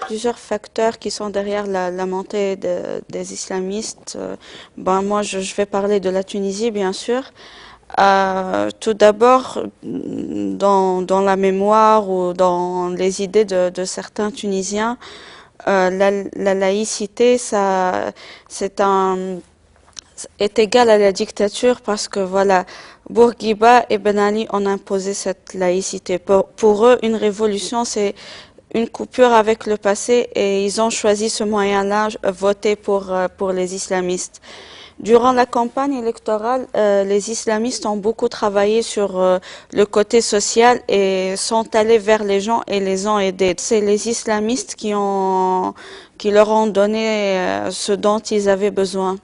plusieurs facteurs qui sont derrière la montée des islamistes. Moi, je vais parler de la Tunisie, bien sûr. Tout d'abord, dans la mémoire ou dans les idées de certains Tunisiens, la laïcité, est égal à la dictature parce que voilà, Bourguiba et Ben Ali ont imposé cette laïcité. Pour eux, une révolution, c'est une coupure avec le passé et ils ont choisi ce moyen-là, voter pour les islamistes. Durant la campagne électorale, les islamistes ont beaucoup travaillé sur le côté social et sont allés vers les gens et les ont aidés. C'est les islamistes qui leur ont donné ce dont ils avaient besoin.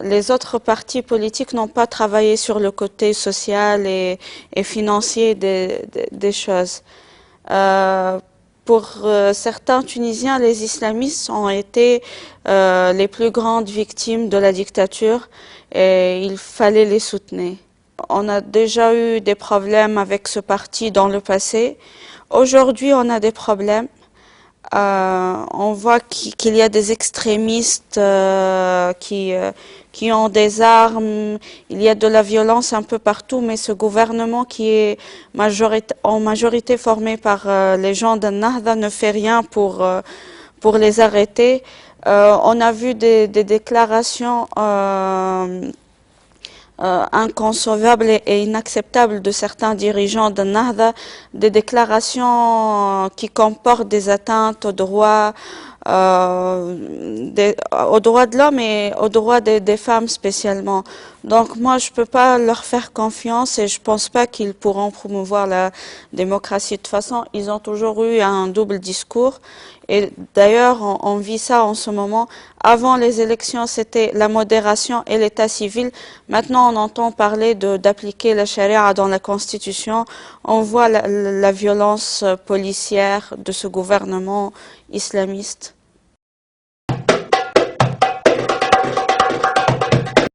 Les autres partis politiques n'ont pas travaillé sur le côté social et financier des choses. Euh, pour certains Tunisiens, les islamistes ont été les plus grandes victimes de la dictature et il fallait les soutenir. On a déjà eu des problèmes avec ce parti dans le passé. Aujourd'hui, on a des problèmes. On voit qu'il y a des extrémistes qui ont des armes, il y a de la violence un peu partout, mais ce gouvernement qui est en majorité formé par les gens d'Ennahda ne fait rien pour les arrêter. On a vu des déclarations inconcevables et inacceptables de certains dirigeants de Nahda, des déclarations qui comportent des atteintes aux droits de l'homme et aux droits des femmes spécialement. Donc moi, je peux pas leur faire confiance et je pense pas qu'ils pourront promouvoir la démocratie. De toute façon, ils ont toujours eu un double discours. Et d'ailleurs, on vit ça en ce moment. Avant les élections, c'était la modération et l'état civil. Maintenant, on entend parler d'appliquer la charia dans la Constitution. On voit la violence policière de ce gouvernement islamiste.